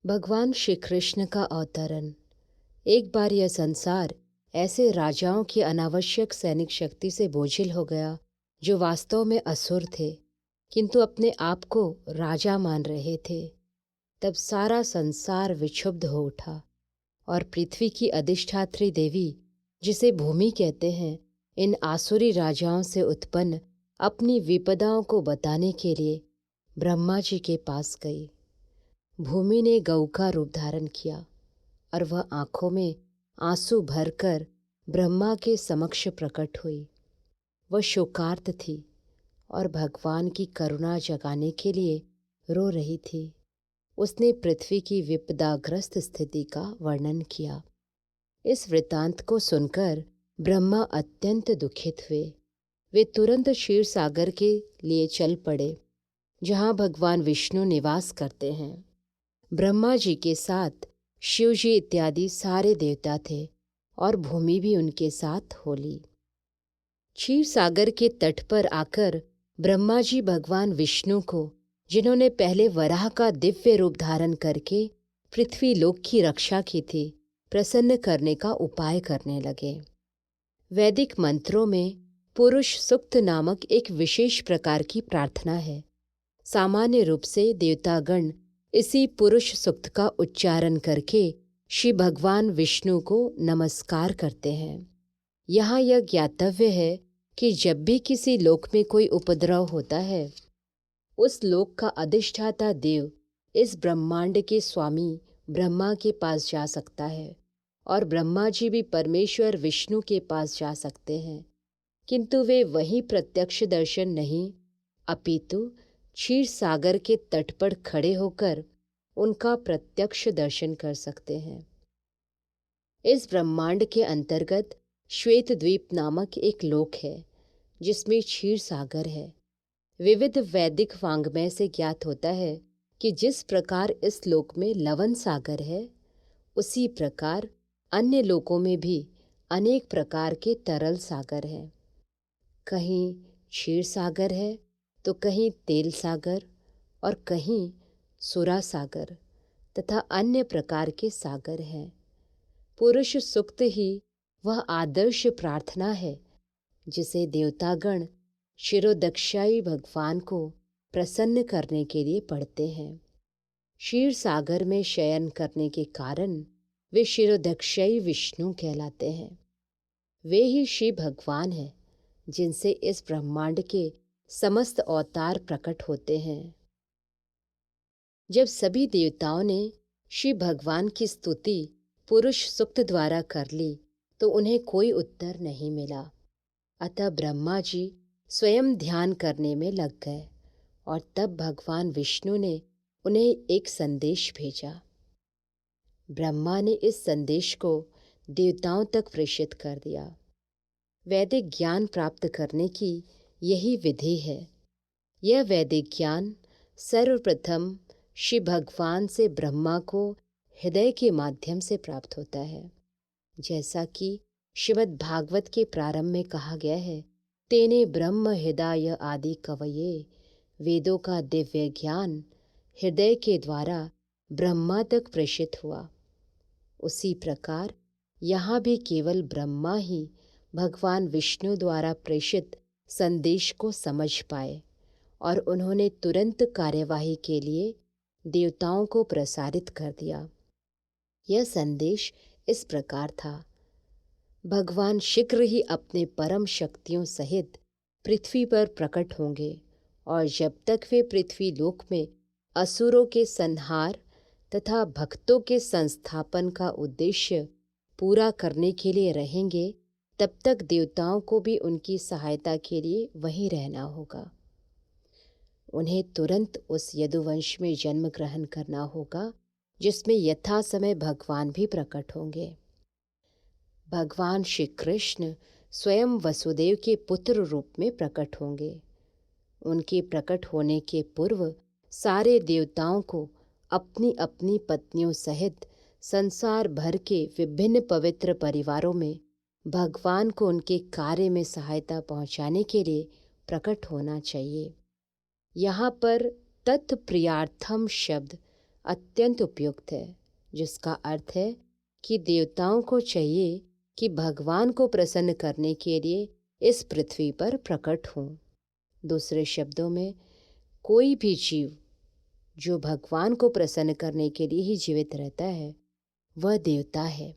भगवान श्री कृष्ण का अवतरण। एक बार यह संसार ऐसे राजाओं की अनावश्यक सैनिक शक्ति से बोझिल हो गया जो वास्तव में असुर थे किंतु अपने आप को राजा मान रहे थे। तब सारा संसार विक्षुब्ध हो उठा और पृथ्वी की अधिष्ठात्री देवी, जिसे भूमि कहते हैं, इन आसुरी राजाओं से उत्पन्न अपनी विपदाओं को बताने के लिए ब्रह्मा जी के पास गई। भूमि ने गऊ का रूप धारण किया और वह आंखों में आंसू भरकर ब्रह्मा के समक्ष प्रकट हुई। वह शोकार्त थी और भगवान की करुणा जगाने के लिए रो रही थी। उसने पृथ्वी की विपदाग्रस्त स्थिति का वर्णन किया। इस वृतांत को सुनकर ब्रह्मा अत्यंत दुखित हुए। वे तुरंत क्षीर सागर के लिए चल पड़े, जहाँ भगवान विष्णु निवास करते हैं। ब्रह्मा जी के साथ शिव जी इत्यादि सारे देवता थे और भूमि भी उनके साथ हो ली। क्षीर सागर के तट पर आकर ब्रह्मा जी भगवान विष्णु को, जिन्होंने पहले वराह का दिव्य रूप धारण करके पृथ्वी लोक की रक्षा की थी, प्रसन्न करने का उपाय करने लगे। वैदिक मंत्रों में पुरुष सूक्त नामक एक विशेष प्रकार की प्रार्थना है। सामान्य रूप से देवतागण इसी पुरुष सूक्त का उच्चारण करके श्री भगवान विष्णु को नमस्कार करते हैं। यहाँ यह ज्ञातव्य है कि जब भी किसी लोक में कोई उपद्रव होता है, उस लोक का अधिष्ठाता देव इस ब्रह्मांड के स्वामी ब्रह्मा के पास जा सकता है और ब्रह्मा जी भी परमेश्वर विष्णु के पास जा सकते हैं, किंतु वे वहीं प्रत्यक्ष दर्शन नहीं, अपितु क्षीर सागर के तट पर खड़े होकर उनका प्रत्यक्ष दर्शन कर सकते हैं। इस ब्रह्मांड के अंतर्गत श्वेत द्वीप नामक एक लोक है, जिसमें क्षीर सागर है। विविध वैदिक वाङ्मय से ज्ञात होता है कि जिस प्रकार इस लोक में लवण सागर है, उसी प्रकार अन्य लोकों में भी अनेक प्रकार के तरल सागर हैं। कहीं क्षीर सागर है तो कहीं तेल सागर और कहीं सुरा सागर तथा अन्य प्रकार के सागर हैं। पुरुष सूक्त ही वह आदर्श प्रार्थना है जिसे देवतागण शिरोदक्षाई भगवान को प्रसन्न करने के लिए पढ़ते हैं। क्षीर सागर में शयन करने के कारण वे शिरोदक्षाई विष्णु कहलाते हैं। वे ही श्री भगवान हैं जिनसे इस ब्रह्मांड के समस्त अवतार प्रकट होते हैं। जब सभी देवताओं ने श्री भगवान की स्तुति पुरुष सूक्त द्वारा कर ली तो उन्हें कोई उत्तर नहीं मिला। अतः ब्रह्मा जी स्वयं ध्यान करने में लग गए और तब भगवान विष्णु ने उन्हें एक संदेश भेजा। ब्रह्मा ने इस संदेश को देवताओं तक प्रेषित कर दिया। वैदिक ज्ञान प्राप्त करने की यही विधि है। यह वैदिक ज्ञान सर्वप्रथम श्री भगवान से ब्रह्मा को हृदय के माध्यम से प्राप्त होता है। जैसा कि श्रीमद् भागवत के प्रारंभ में कहा गया है, तेने ब्रह्म हृदय आदि कवये, वेदों का दिव्य ज्ञान हृदय के द्वारा ब्रह्मा तक प्रेषित हुआ। उसी प्रकार यहाँ भी केवल ब्रह्मा ही भगवान विष्णु द्वारा प्रेषित संदेश को समझ पाए और उन्होंने तुरंत कार्यवाही के लिए देवताओं को प्रसारित कर दिया। यह संदेश इस प्रकार था, भगवान शीघ्र ही अपने परम शक्तियों सहित पृथ्वी पर प्रकट होंगे और जब तक वे पृथ्वी लोक में असुरों के संहार तथा भक्तों के संस्थापन का उद्देश्य पूरा करने के लिए रहेंगे, तब तक देवताओं को भी उनकी सहायता के लिए वहीं रहना होगा। उन्हें तुरंत उस यदुवंश में जन्म ग्रहण करना होगा जिसमें यथा समय भगवान भी प्रकट होंगे। भगवान श्री कृष्ण स्वयं वसुदेव के पुत्र रूप में प्रकट होंगे। उनके प्रकट होने के पूर्व सारे देवताओं को अपनी अपनी पत्नियों सहित संसार भर के विभिन्न पवित्र परिवारों में भगवान को उनके कार्य में सहायता पहुंचाने के लिए प्रकट होना चाहिए। यहाँ पर तत्प्रियार्थम शब्द अत्यंत उपयुक्त है, जिसका अर्थ है कि देवताओं को चाहिए कि भगवान को प्रसन्न करने के लिए इस पृथ्वी पर प्रकट हों। दूसरे शब्दों में, कोई भी जीव जो भगवान को प्रसन्न करने के लिए ही जीवित रहता है वह देवता है।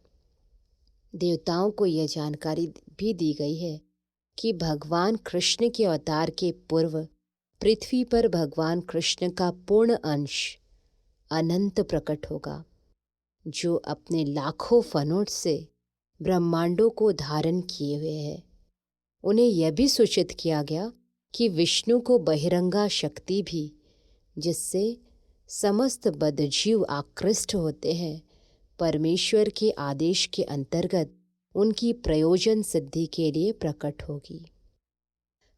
देवताओं को यह जानकारी भी दी गई है कि भगवान कृष्ण के अवतार के पूर्व पृथ्वी पर भगवान कृष्ण का पूर्ण अंश अनंत प्रकट होगा, जो अपने लाखों फनोट से ब्रह्मांडों को धारण किए हुए है। उन्हें यह भी सूचित किया गया कि विष्णु को बहिरंगा शक्ति भी, जिससे समस्त बद्धजीव आकृष्ट होते हैं, परमेश्वर के आदेश के अंतर्गत उनकी प्रयोजन सिद्धि के लिए प्रकट होगी।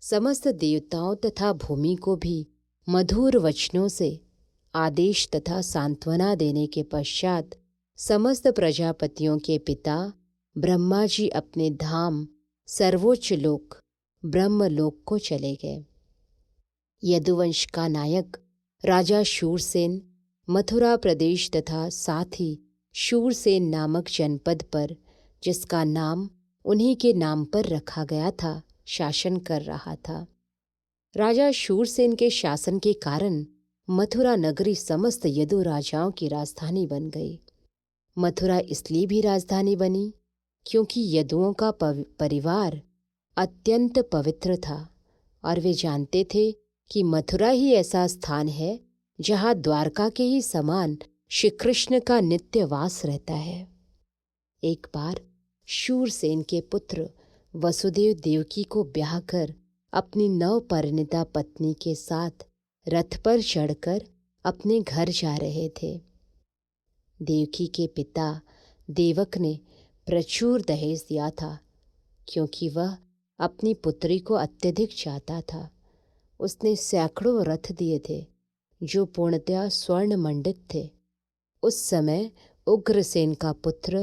समस्त देवताओं तथा भूमि को भी मधुर वचनों से आदेश तथा सांत्वना देने के पश्चात समस्त प्रजापतियों के पिता ब्रह्मा जी अपने धाम सर्वोच्च लोक ब्रह्मलोक को चले गए। यदुवंश का नायक राजा शूरसेन मथुरा प्रदेश तथा साथ ही शूरसेन नामक जनपद पर, जिसका नाम उन्हीं के नाम पर रखा गया था, शासन कर रहा था। राजा शूरसेन के शासन के कारण मथुरा नगरी समस्त यदु राजाओं की राजधानी बन गई। मथुरा इसलिए भी राजधानी बनी क्योंकि यदुओं का परिवार अत्यंत पवित्र था और वे जानते थे कि मथुरा ही ऐसा स्थान है जहाँ द्वारका के ही समान श्री कृष्ण का नित्य वास रहता है। एक बार शूरसेन के पुत्र वसुदेव देवकी को ब्याह कर अपनी नवपरिणीता पत्नी के साथ रथ पर चढ़कर अपने घर जा रहे थे। देवकी के पिता देवक ने प्रचुर दहेज दिया था, क्योंकि वह अपनी पुत्री को अत्यधिक चाहता था। उसने सैकड़ों रथ दिए थे जो पूर्णतया स्वर्ण मंडित थे। उस समय उग्रसेन का पुत्र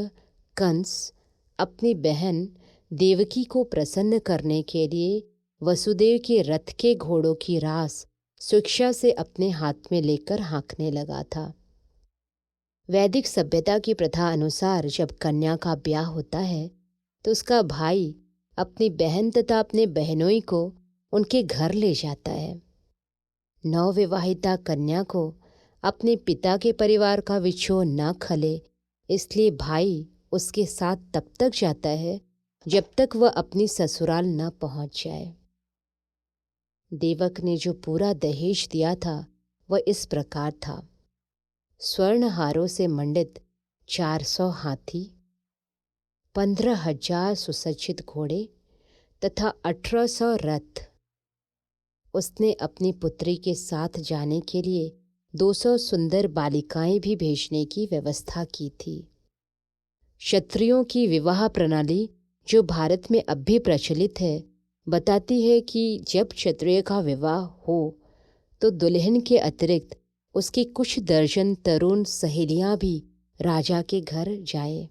कंस अपनी बहन देवकी को प्रसन्न करने के लिए वसुदेव के रथ के घोड़ों की रास स्वेच्छा से अपने हाथ में लेकर हाँकने लगा था। वैदिक सभ्यता की प्रथा अनुसार जब कन्या का ब्याह होता है तो उसका भाई अपनी बहन तथा अपने बहनोई को उनके घर ले जाता है। नवविवाहिता कन्या को अपने पिता के परिवार का विछोह न खले, इसलिए भाई उसके साथ तब तक जाता है जब तक वह अपनी ससुराल न पहुंच जाए। देवक ने जो पूरा दहेज दिया था वह इस प्रकार था: स्वर्ण हारों से मंडित 400 हाथी, 15,000 सुसज्जित घोड़े तथा 1800 रथ। उसने अपनी पुत्री के साथ जाने के लिए 200 सुंदर बालिकाएं भी भेजने की व्यवस्था की थी। क्षत्रियों की विवाह प्रणाली, जो भारत में अब भी प्रचलित है, बताती है कि जब क्षत्रिय का विवाह हो तो दुल्हन के अतिरिक्त उसकी कुछ दर्जन तरुण सहेलियां भी राजा के घर जाए।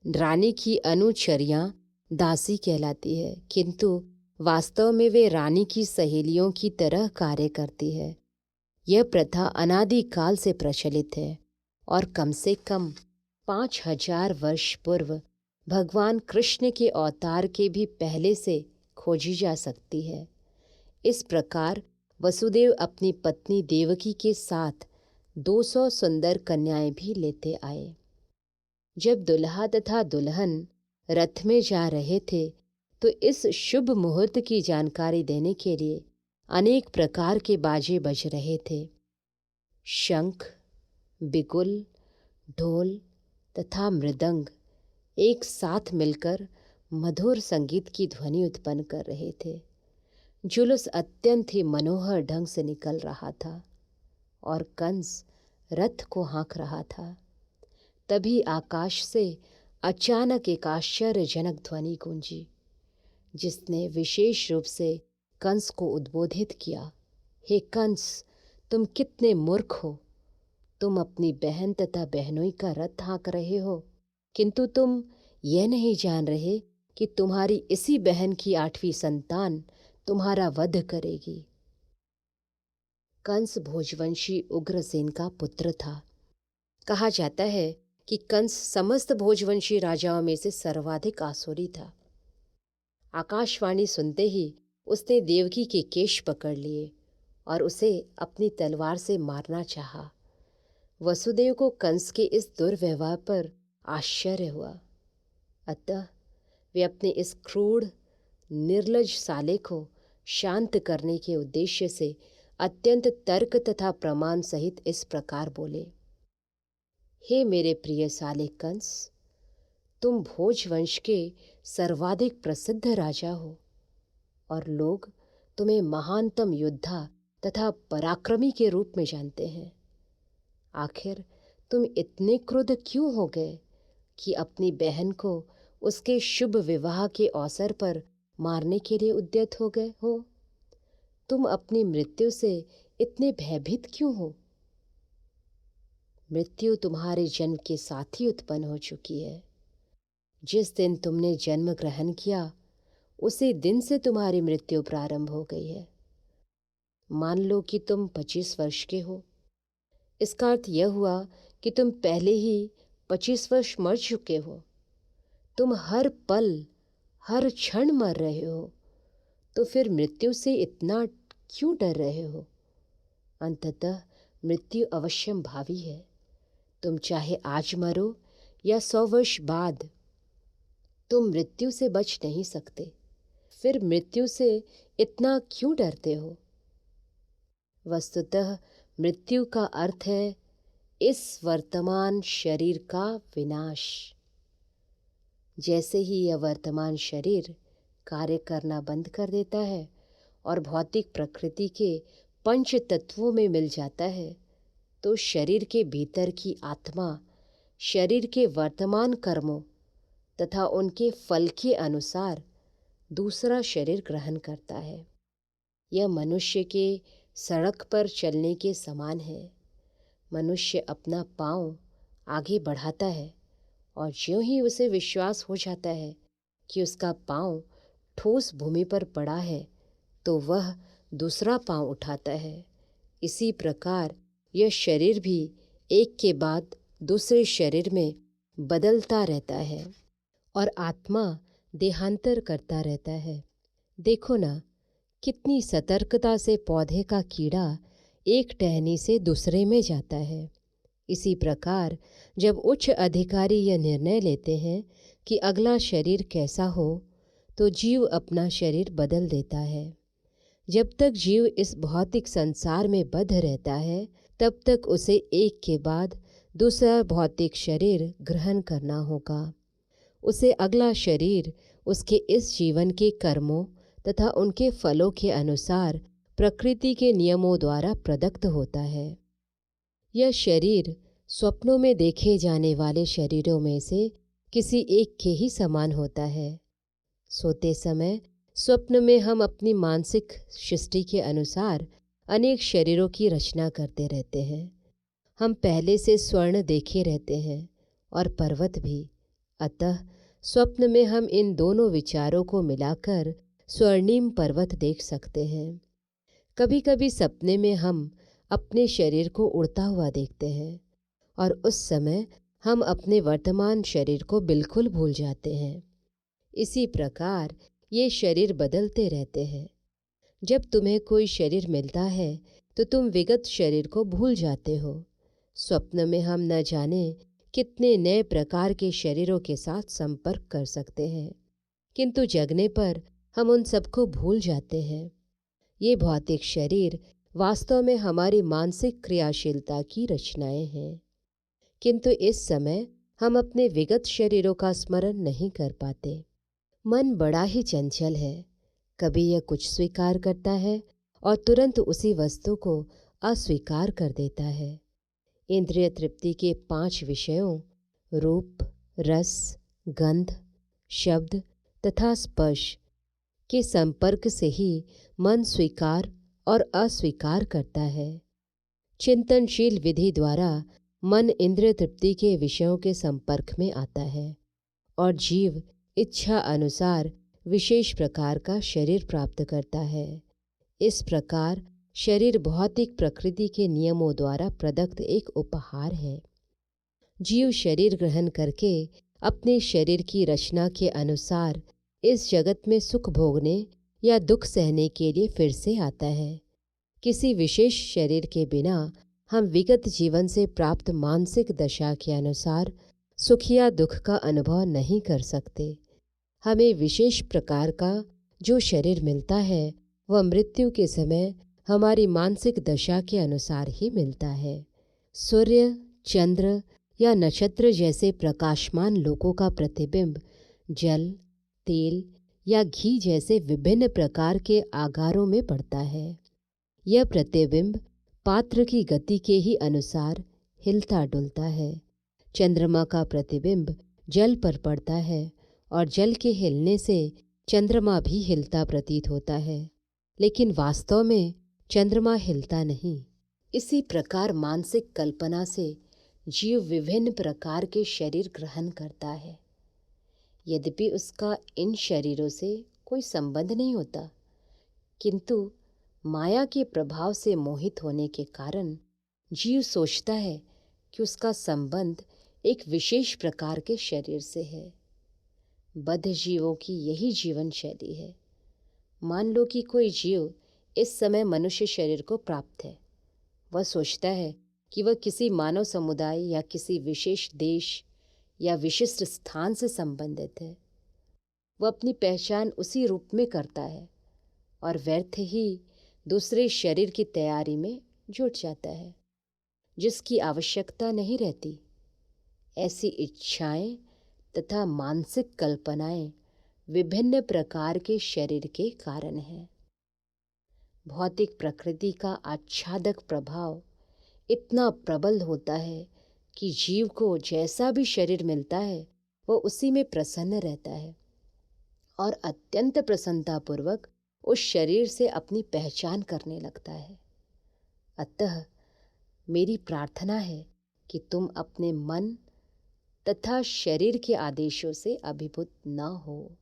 रानी की अनुचरियां दासी कहलाती है, किंतु वास्तव में वे रानी की सहेलियों की तरह कार्य करती है। यह प्रथा अनादिकाल से प्रचलित है और कम से कम 5000 वर्ष पूर्व भगवान कृष्ण के अवतार के भी पहले से खोजी जा सकती है। इस प्रकार वसुदेव अपनी पत्नी देवकी के साथ 200 सुंदर कन्याएं भी लेते आए। जब दुल्हा तथा दुल्हन रथ में जा रहे थे तो इस शुभ मुहूर्त की जानकारी देने के लिए अनेक प्रकार के बाजे बज रहे थे। शंख, बिगुल, ढोल तथा मृदंग एक साथ मिलकर मधुर संगीत की ध्वनि उत्पन्न कर रहे थे। जुलूस अत्यंत ही मनोहर ढंग से निकल रहा था और कंस रथ को हाँक रहा था। तभी आकाश से अचानक एक आश्चर्यजनक ध्वनि गूंजी, जिसने विशेष रूप से कंस को उद्बोधित किया। हे कंस, तुम कितने मूर्ख हो! तुम अपनी बहन तथा बहनोई का रथ हाँक रहे हो, किंतु तुम यह नहीं जान रहे कि तुम्हारी इसी बहन की 8वीं संतान तुम्हारा वध करेगी। कंस भोजवंशी उग्रसेन का पुत्र था। कहा जाता है कि कंस समस्त भोजवंशी राजाओं में से सर्वाधिक आसुरी था। आकाशवाणी सुनते ही उसने देवकी के केश पकड़ लिए और उसे अपनी तलवार से मारना चाहा। वसुदेव को कंस के इस दुर्व्यवहार पर आश्चर्य हुआ, अतः वे अपने इस क्रूर निर्लज साले को शांत करने के उद्देश्य से अत्यंत तर्क तथा प्रमाण सहित इस प्रकार बोले, हे मेरे प्रिय साले कंस, तुम भोजवंश के सर्वाधिक प्रसिद्ध राजा हो और लोग तुम्हें महानतम योद्धा तथा पराक्रमी के रूप में जानते हैं। आखिर तुम इतने क्रुद्ध क्यों हो गए कि अपनी बहन को उसके शुभ विवाह के अवसर पर मारने के लिए उद्यत हो गए हो? तुम अपनी मृत्यु से इतने भयभीत क्यों हो? मृत्यु तुम्हारे जन्म के साथ ही उत्पन्न हो चुकी है। जिस दिन तुमने जन्म ग्रहण किया उसी दिन से तुम्हारी मृत्यु प्रारंभ हो गई है। मान लो कि तुम 25 वर्ष के हो। इसका अर्थ यह हुआ कि तुम पहले ही 25 वर्ष मर चुके हो। तुम हर पल हर क्षण मर रहे हो, तो फिर मृत्यु से इतना क्यों डर रहे हो? अंततः मृत्यु अवश्यम भावी है। तुम चाहे आज मरो या 100 वर्ष बाद, तुम मृत्यु से बच नहीं सकते। फिर मृत्यु से इतना क्यों डरते हो? वस्तुतः मृत्यु का अर्थ है इस वर्तमान शरीर का विनाश। जैसे ही यह वर्तमान शरीर कार्य करना बंद कर देता है और भौतिक प्रकृति के पंच तत्वों में मिल जाता है, तो शरीर के भीतर की आत्मा शरीर के वर्तमान कर्मों तथा उनके फल के अनुसार दूसरा शरीर ग्रहण करता है। यह मनुष्य के सड़क पर चलने के समान है। मनुष्य अपना पांव आगे बढ़ाता है और ज्यों ही उसे विश्वास हो जाता है कि उसका पांव ठोस भूमि पर पड़ा है, तो वह दूसरा पांव उठाता है। इसी प्रकार यह शरीर भी एक के बाद दूसरे शरीर में बदलता रहता है और आत्मा देहांतर करता रहता है। देखो ना, कितनी सतर्कता से पौधे का कीड़ा एक टहनी से दूसरे में जाता है। इसी प्रकार जब उच्च अधिकारी यह निर्णय लेते हैं कि अगला शरीर कैसा हो, तो जीव अपना शरीर बदल देता है। जब तक जीव इस भौतिक संसार में बद्ध रहता है, तब तक उसे एक के बाद दूसरा भौतिक शरीर ग्रहण करना होगा। उसे अगला शरीर उसके इस जीवन के कर्मों तथा उनके फलों के अनुसार प्रकृति के नियमों द्वारा प्रदत्त होता है। यह शरीर स्वप्नों में देखे जाने वाले शरीरों में से किसी एक के ही समान होता है। सोते समय स्वप्न में हम अपनी मानसिक सृष्टि के अनुसार अनेक शरीरों की रचना करते रहते हैं। हम पहले से स्वर्ण देखे रहते हैं और पर्वत भी। अतः स्वप्न में हम इन दोनों विचारों को मिलाकर स्वर्णिम पर्वत देख सकते हैं। कभी कभी सपने में हम अपने शरीर को उड़ता हुआ देखते हैं और उस समय हम अपने वर्तमान शरीर को बिल्कुल भूल जाते हैं। इसी प्रकार ये शरीर बदलते रहते हैं। जब तुम्हें कोई शरीर मिलता है तो तुम विगत शरीर को भूल जाते हो। स्वप्न में हम न जाने कितने नए प्रकार के शरीरों के साथ संपर्क कर सकते हैं, किंतु जगने पर हम उन सबको भूल जाते हैं। ये भौतिक शरीर वास्तव में हमारी मानसिक क्रियाशीलता की रचनाएं हैं, किंतु इस समय हम अपने विगत शरीरों का स्मरण नहीं कर पाते। मन बड़ा ही चंचल है। कभी यह कुछ स्वीकार करता है और तुरंत उसी वस्तु को अस्वीकार कर देता है। इंद्रिय तृप्ति के 5 विषयों रूप, रस, गंध, शब्द तथा स्पर्श के संपर्क से ही मन स्वीकार और अस्वीकार करता है। चिंतनशील विधि द्वारा मन इंद्रिय तृप्ति के विषयों के संपर्क में आता है और जीव इच्छा अनुसार विशेष प्रकार का शरीर प्राप्त करता है। इस प्रकार शरीर भौतिक प्रकृति के नियमों द्वारा प्रदत्त एक उपहार है। जीव शरीर ग्रहण करके अपने शरीर की रचना के अनुसार इस जगत में सुख भोगने या दुख सहने के लिए फिर से आता है। किसी विशेष शरीर के बिना हम विगत जीवन से प्राप्त मानसिक दशा के अनुसार सुख या दुख का अनुभव नहीं कर सकते। हमें विशेष प्रकार का जो शरीर मिलता है वह मृत्यु के समय हमारी मानसिक दशा के अनुसार ही मिलता है। सूर्य, चंद्र या नक्षत्र जैसे प्रकाशमान लोकों का प्रतिबिंब जल, तेल या घी जैसे विभिन्न प्रकार के आकारों में पड़ता है। यह प्रतिबिंब पात्र की गति के ही अनुसार हिलता डुलता है। चंद्रमा का प्रतिबिंब जल पर पड़ता है और जल के हिलने से चंद्रमा भी हिलता प्रतीत होता है, लेकिन वास्तव में चंद्रमा हिलता नहीं। इसी प्रकार मानसिक कल्पना से जीव विभिन्न प्रकार के शरीर ग्रहण करता है। यद्यपि उसका इन शरीरों से कोई संबंध नहीं होता, किंतु माया के प्रभाव से मोहित होने के कारण जीव सोचता है कि उसका संबंध एक विशेष प्रकार के शरीर से है। बद्ध जीवों की यही जीवन शैली है। मान लो कि कोई जीव इस समय मनुष्य शरीर को प्राप्त है। वह सोचता है कि वह किसी मानव समुदाय या किसी विशेष देश या विशिष्ट स्थान से संबंधित है। वह अपनी पहचान उसी रूप में करता है और व्यर्थ ही दूसरे शरीर की तैयारी में जुट जाता है, जिसकी आवश्यकता नहीं रहती। ऐसी इच्छाएं तथा मानसिक कल्पनाएं विभिन्न प्रकार के शरीर के कारण हैं। भौतिक प्रकृति का आच्छादक प्रभाव इतना प्रबल होता है कि जीव को जैसा भी शरीर मिलता है वह उसी में प्रसन्न रहता है और अत्यंत प्रसन्नतापूर्वक उस शरीर से अपनी पहचान करने लगता है। अतः मेरी प्रार्थना है कि तुम अपने मन तथा शरीर के आदेशों से अभिभूत न हो।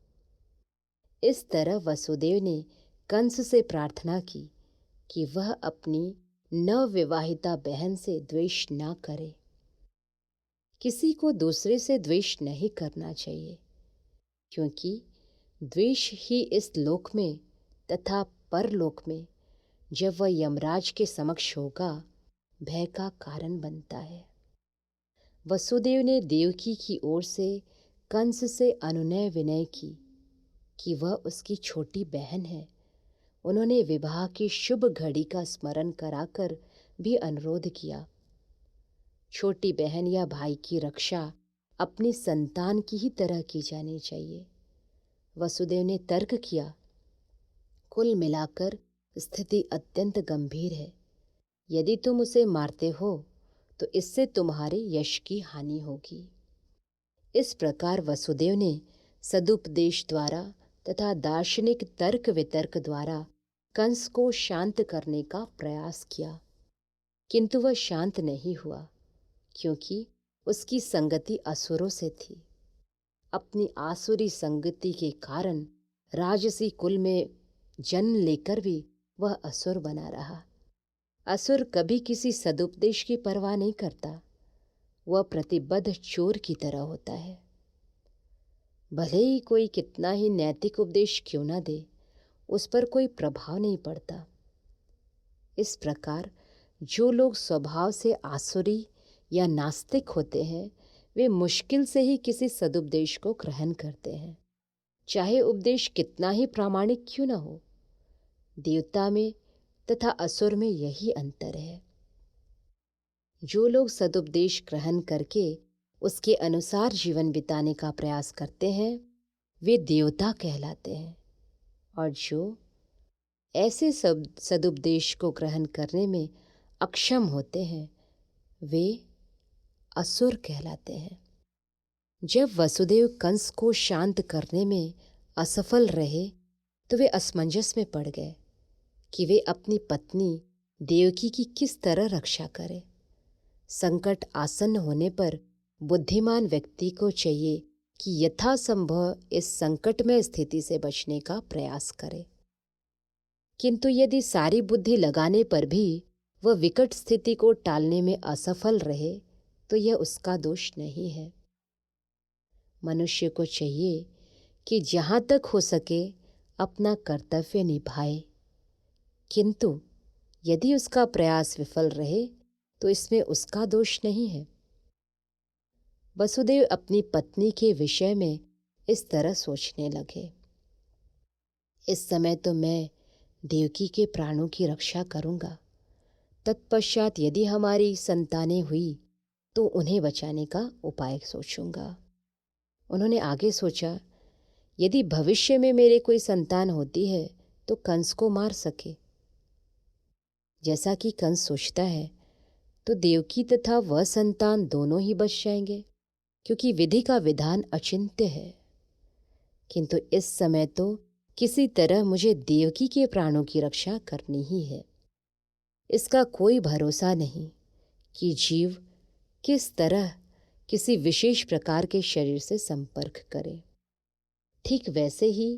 इस तरह वसुदेव ने कंस से प्रार्थना की कि वह अपनी नवविवाहिता बहन से द्वेष न करे। किसी को दूसरे से द्वेष नहीं करना चाहिए, क्योंकि द्वेष ही इस लोक में तथा परलोक में जब वह यमराज के समक्ष होगा भय का कारण बनता है। वसुदेव ने देवकी की ओर से कंस से अनुनय विनय की कि वह उसकी छोटी बहन है। उन्होंने विवाह की शुभ घड़ी का स्मरण कराकर भी अनुरोध किया। छोटी बहन या भाई की रक्षा अपनी संतान की ही तरह की जानी चाहिए। वसुदेव ने तर्क किया, कुल मिलाकर स्थिति अत्यंत गंभीर है। यदि तुम उसे मारते हो तो इससे तुम्हारे यश की हानि होगी। इस प्रकार वसुदेव ने सदुपदेश द्वारा तथा दार्शनिक तर्क वितर्क द्वारा कंस को शांत करने का प्रयास किया, किंतु वह शांत नहीं हुआ, क्योंकि उसकी संगति असुरों से थी। अपनी आसुरी संगति के कारण राजसी कुल में जन्म लेकर भी वह असुर बना रहा। असुर कभी किसी सदुपदेश की परवाह नहीं करता। वह प्रतिबद्ध चोर की तरह होता है। भले ही कोई कितना ही नैतिक उपदेश क्यों न दे, उस पर कोई प्रभाव नहीं पड़ता। इस प्रकार जो लोग स्वभाव से आसुरी या नास्तिक होते हैं, वे मुश्किल से ही किसी सदुपदेश को ग्रहण करते हैं, चाहे उपदेश कितना ही प्रामाणिक क्यों न हो। देवता में तथा असुर में यही अंतर है। जो लोग सदुपदेश ग्रहण करके उसके अनुसार जीवन बिताने का प्रयास करते हैं, वे देवता कहलाते हैं, और जो ऐसे सदुपदेश को ग्रहण करने में अक्षम होते हैं, वे असुर कहलाते हैं। जब वसुदेव कंस को शांत करने में असफल रहे तो वे असमंजस में पड़ गए कि वे अपनी पत्नी देवकी की किस तरह रक्षा करें। संकट आसन्न होने पर बुद्धिमान व्यक्ति को चाहिए कि यथासंभव इस संकटमय स्थिति से बचने का प्रयास करे, किंतु यदि सारी बुद्धि लगाने पर भी वह विकट स्थिति को टालने में असफल रहे तो यह उसका दोष नहीं है। मनुष्य को चाहिए कि जहाँ तक हो सके अपना कर्तव्य निभाए, किंतु यदि उसका प्रयास विफल रहे तो इसमें उसका दोष नहीं है। वसुदेव अपनी पत्नी के विषय में इस तरह सोचने लगे, इस समय तो मैं देवकी के प्राणों की रक्षा करूंगा, तत्पश्चात यदि हमारी संतानें हुई तो उन्हें बचाने का उपाय सोचूंगा। उन्होंने आगे सोचा, यदि भविष्य में मेरे कोई संतान होती है तो कंस को मार सके। जैसा कि कंस सोचता है तो देवकी तथा वह संतान दोनों ही बच जाएंगे, क्योंकि विधि का विधान अचिंत्य है। किंतु इस समय तो किसी तरह मुझे देवकी के प्राणों की रक्षा करनी ही है। इसका कोई भरोसा नहीं कि जीव किस तरह किसी विशेष प्रकार के शरीर से संपर्क करे। ठीक वैसे ही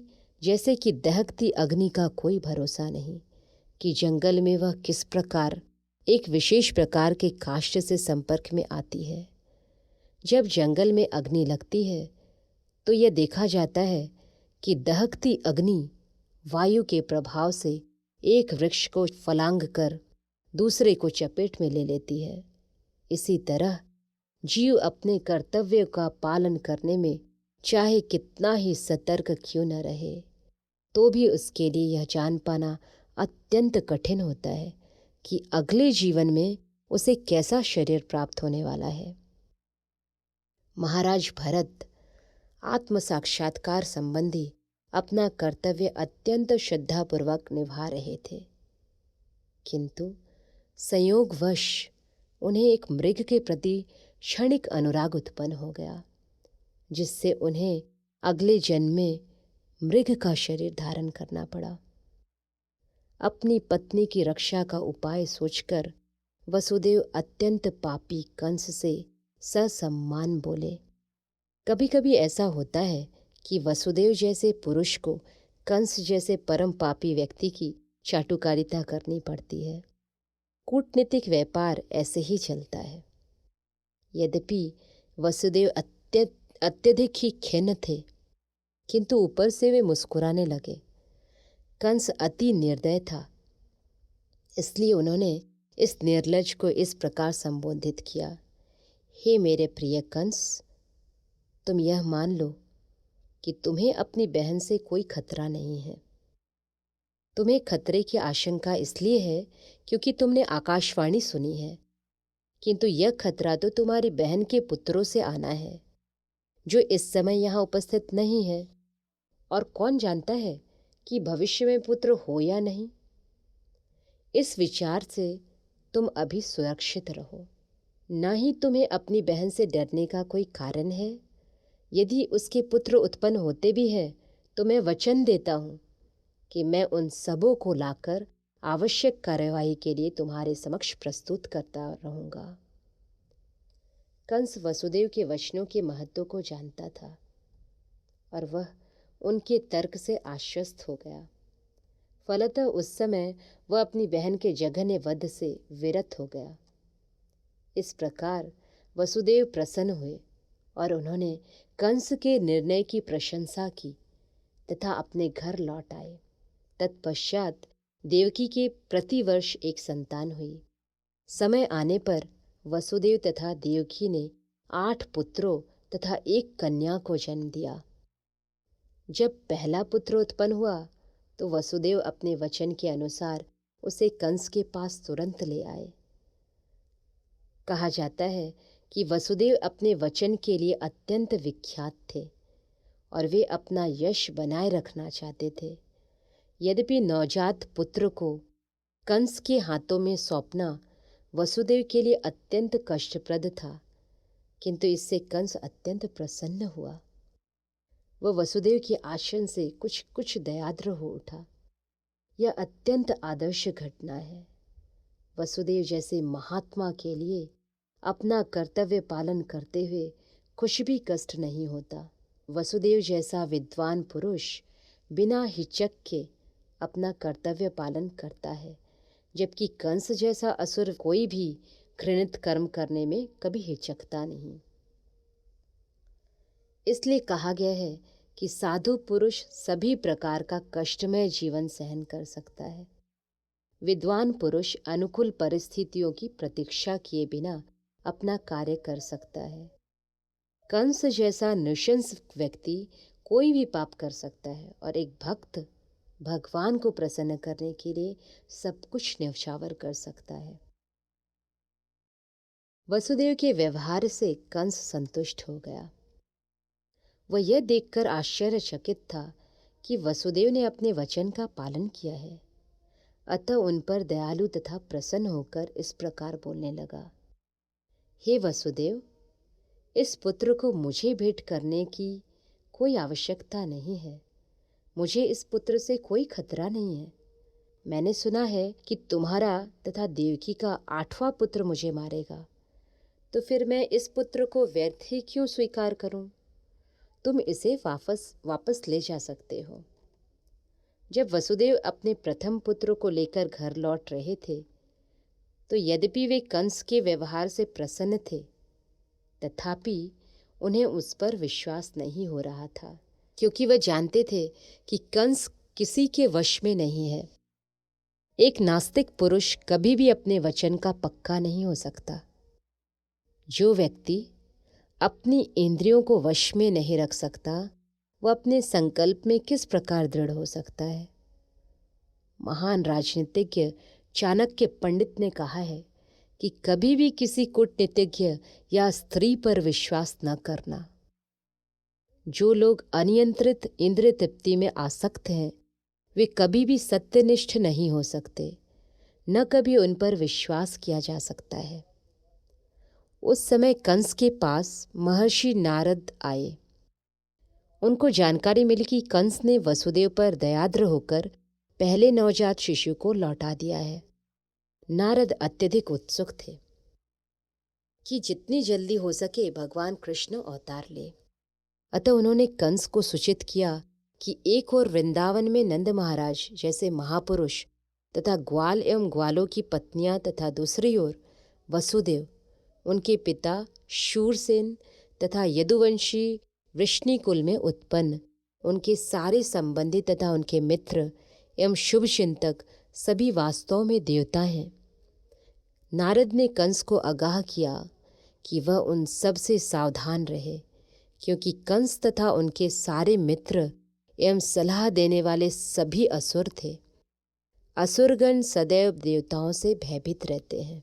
जैसे कि दहकती अग्नि का कोई भरोसा नहीं कि जंगल में वह किस प्रकार एक विशेष प्रकार के काष्ठ से संपर्क में आती है। जब जंगल में अग्नि लगती है तो यह देखा जाता है कि दहकती अग्नि वायु के प्रभाव से एक वृक्ष को फलांग कर दूसरे को चपेट में ले लेती है। इसी तरह जीव अपने कर्तव्य का पालन करने में चाहे कितना ही सतर्क क्यों न रहे, तो भी उसके लिए यह जान पाना अत्यंत कठिन होता है कि अगले जीवन में उसे कैसा शरीर प्राप्त होने वाला है। महाराज भरत आत्म साक्षात्कार संबंधी अपना कर्तव्य अत्यंत श्रद्धापूर्वक निभा रहे थे, किंतु संयोगवश उन्हें एक मृग के प्रति क्षणिक अनुराग उत्पन्न हो गया, जिससे उन्हें अगले जन्म में मृग का शरीर धारण करना पड़ा। अपनी पत्नी की रक्षा का उपाय सोचकर वसुदेव अत्यंत पापी कंस से ससम्मान बोले। कभी कभी ऐसा होता है कि वसुदेव जैसे पुरुष को कंस जैसे परम पापी व्यक्ति की चाटुकारिता करनी पड़ती है। कूटनीतिक व्यापार ऐसे ही चलता है। यद्यपि वसुदेव अत्यधिक ही खिन्न थे, किंतु ऊपर से वे मुस्कुराने लगे। कंस अति निर्दय था, इसलिए उन्होंने इस निर्लज को इस प्रकार संबोधित किया, हे मेरे प्रिय कंस, तुम यह मान लो कि तुम्हें अपनी बहन से कोई खतरा नहीं है। तुम्हें खतरे की आशंका इसलिए है क्योंकि तुमने आकाशवाणी सुनी है, किंतु यह खतरा तो तुम्हारी बहन के पुत्रों से आना है, जो इस समय यहाँ उपस्थित नहीं है, और कौन जानता है कि भविष्य में पुत्र हो या नहीं। इस विचार से तुम अभी सुरक्षित रहो। न ही तुम्हें अपनी बहन से डरने का कोई कारण है। यदि उसके पुत्र उत्पन्न होते भी हैं तो मैं वचन देता हूँ कि मैं उन सबों को लाकर आवश्यक कार्यवाही के लिए तुम्हारे समक्ष प्रस्तुत करता रहूँगा। कंस वसुदेव के वचनों के महत्व को जानता था और वह उनके तर्क से आश्वस्त हो गया। फलतः उस समय वह अपनी बहन के जघन्य वध से विरत हो गया। इस प्रकार वसुदेव प्रसन्न हुए और उन्होंने कंस के निर्णय की प्रशंसा की तथा अपने घर लौट आए। तत्पश्चात देवकी के प्रतिवर्ष एक संतान हुई। समय आने पर वसुदेव तथा देवकी ने 8 पुत्रों तथा 1 कन्या को जन्म दिया। जब पहला पुत्र उत्पन्न हुआ तो वसुदेव अपने वचन के अनुसार उसे कंस के पास तुरंत ले आए। कहा जाता है कि वसुदेव अपने वचन के लिए अत्यंत विख्यात थे और वे अपना यश बनाए रखना चाहते थे। यद्यपि नवजात पुत्र को कंस के हाथों में सौंपना वसुदेव के लिए अत्यंत कष्टप्रद था, किंतु इससे कंस अत्यंत प्रसन्न हुआ। वह वसुदेव के आचरण से कुछ कुछ दयाद्र हो उठा। यह अत्यंत आदर्श घटना है। वसुदेव जैसे महात्मा के लिए अपना कर्तव्य पालन करते हुए कुछ भी कष्ट नहीं होता। वसुदेव जैसा विद्वान पुरुष बिना हिचक के अपना कर्तव्य पालन करता है, जबकि कंस जैसा असुर कोई भी घृणित कर्म करने में कभी हिचकता नहीं। इसलिए कहा गया है कि साधु पुरुष सभी प्रकार का कष्टमय जीवन सहन कर सकता है। विद्वान पुरुष अनुकूल परिस्थितियों की प्रतीक्षा किए बिना अपना कार्य कर सकता है। कंस जैसा नृशंस व्यक्ति कोई भी पाप कर सकता है और एक भक्त भगवान को प्रसन्न करने के लिए सब कुछ न्यौछावर कर सकता है। वसुदेव के व्यवहार से कंस संतुष्ट हो गया। वह यह देखकर आश्चर्यचकित था कि वसुदेव ने अपने वचन का पालन किया है। अतः उन पर दयालु तथा प्रसन्न होकर इस प्रकार बोलने लगा, हे वसुदेव, इस पुत्र को मुझे भेंट करने की कोई आवश्यकता नहीं है। मुझे इस पुत्र से कोई खतरा नहीं है। मैंने सुना है कि तुम्हारा तथा देवकी का 8वां पुत्र मुझे मारेगा, तो फिर मैं इस पुत्र को व्यर्थ ही क्यों स्वीकार करूं? तुम इसे वापस ले जा सकते हो। जब वसुदेव अपने प्रथम पुत्र को लेकर घर लौट रहे थे, तो यद्यपि वे कंस के व्यवहार से प्रसन्न थे, तथापि उन्हें उस पर विश्वास नहीं हो रहा था, क्योंकि वह जानते थे कि कंस किसी के वश में नहीं है। एक नास्तिक पुरुष कभी भी अपने वचन का पक्का नहीं हो सकता। जो व्यक्ति अपनी इंद्रियों को वश में नहीं रख सकता, वह अपने संकल्प में किस प्रकार दृढ़ हो सकता है? महान राजनीतिज्ञ चाणक्य पंडित ने कहा है कि कभी भी किसी कूटनीतिज्ञ या स्त्री पर विश्वास न करना। जो लोग अनियंत्रित इंद्रिय तृप्ति में आसक्त हैं, वे कभी भी सत्यनिष्ठ नहीं हो सकते, न कभी उन पर विश्वास किया जा सकता है। उस समय कंस के पास महर्षि नारद आए। उनको जानकारी मिली कि कंस ने वसुदेव पर दयाद्र होकर पहले नवजात शिशु को लौटा दिया है। नारद अत्यधिक उत्सुक थे कि जितनी जल्दी हो सके भगवान कृष्ण अवतार ले। अतः उन्होंने कंस को सूचित किया कि एक ओर वृंदावन में नंद महाराज जैसे महापुरुष तथा ग्वाल एवं ग्वालों की पत्नियां तथा दूसरी ओर वसुदेव, उनके पिता शूरसेन तथा यदुवंशी वृष्णिकुल में उत्पन्न उनके सारे संबंधी तथा उनके मित्र एवं शुभ चिंतक सभी वास्तव में देवता हैं। नारद ने कंस को आगाह किया कि वह उन सब से सावधान रहे, क्योंकि कंस तथा उनके सारे मित्र एवं सलाह देने वाले सभी असुर थे। असुरगण सदैव देवताओं से भयभीत रहते हैं।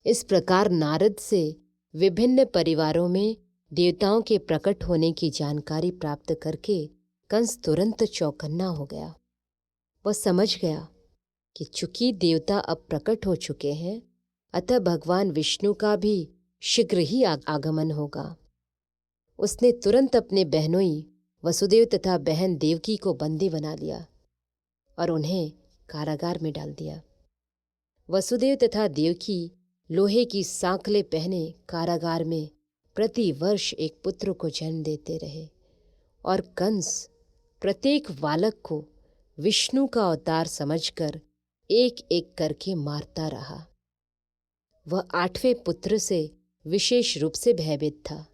इस प्रकार नारद से विभिन्न परिवारों में देवताओं के प्रकट होने की जानकारी प्राप्त करके कंस तुरंत चौकन्ना हो गया। वह समझ गया कि चूंकि देवता अब प्रकट हो चुके हैं, अतः भगवान विष्णु का भी शीघ्र ही आगमन होगा। उसने तुरंत अपने बहनोई वसुदेव तथा बहन देवकी को बंदी बना लिया और उन्हें कारागार में डाल दिया। वसुदेव तथा देवकी लोहे की सांकलें पहने कारागार में प्रति वर्ष एक पुत्र को जन्म देते रहे और कंस प्रत्येक बालक को विष्णु का अवतार समझकर एक एक करके मारता रहा। वह 8वें पुत्र से विशेष रूप से भयभीत था,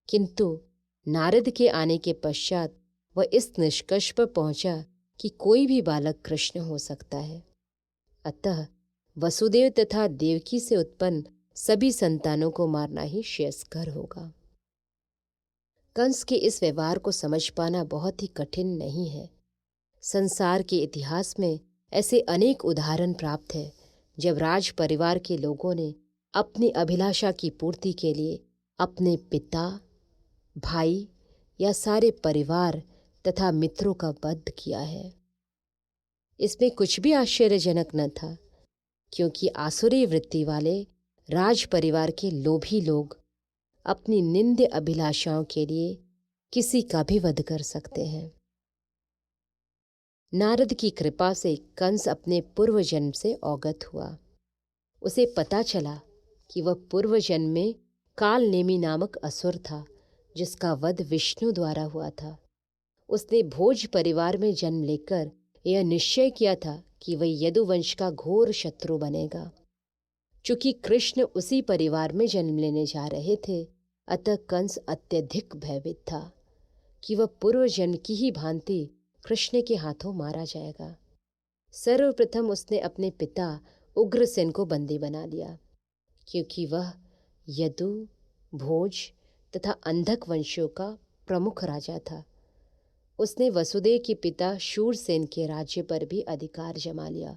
किंतु नारद के आने के पश्चात वह इस निष्कर्ष पर पहुंचा कि कोई भी बालक कृष्ण हो सकता है। अतः वसुदेव तथा देवकी से उत्पन्न सभी संतानों को मारना ही श्रेयस्कर होगा। कंस के इस व्यवहार को समझ पाना बहुत ही कठिन नहीं है। संसार के इतिहास में ऐसे अनेक उदाहरण प्राप्त है जब राज परिवार के लोगों ने अपनी अभिलाषा की पूर्ति के लिए अपने पिता, भाई या सारे परिवार तथा मित्रों का वध किया है। इसमें कुछ भी आश्चर्यजनक न था, क्योंकि आसुरी वृत्ति वाले राज परिवार के लोभी लोग अपनी निंद्य अभिलाषाओं के लिए किसी का भी वध कर सकते हैं। नारद की कृपा से कंस अपने पूर्व जन्म से अवगत हुआ। उसे पता चला कि वह पूर्व जन्म में कालनेमी नामक असुर था, जिसका वध विष्णु द्वारा हुआ था। उसने भोज परिवार में जन्म लेकर यह निश्चय किया था कि वह यदुवंश का घोर शत्रु बनेगा। चूंकि कृष्ण उसी परिवार में जन्म लेने जा रहे थे, अतः कंस अत्यधिक भयभीत था कि वह पूर्व जन्म की ही भांति कृष्ण के हाथों मारा जाएगा। सर्वप्रथम उसने अपने पिता उग्रसेन को बंदी बना लिया, क्योंकि वह यदु, भोज तथा अंधक वंशों का प्रमुख राजा था। उसने वसुदेव के पिता शूरसेन के राज्य पर भी अधिकार जमा लिया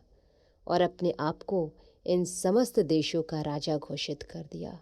और अपने आप को इन समस्त देशों का राजा घोषित कर दिया।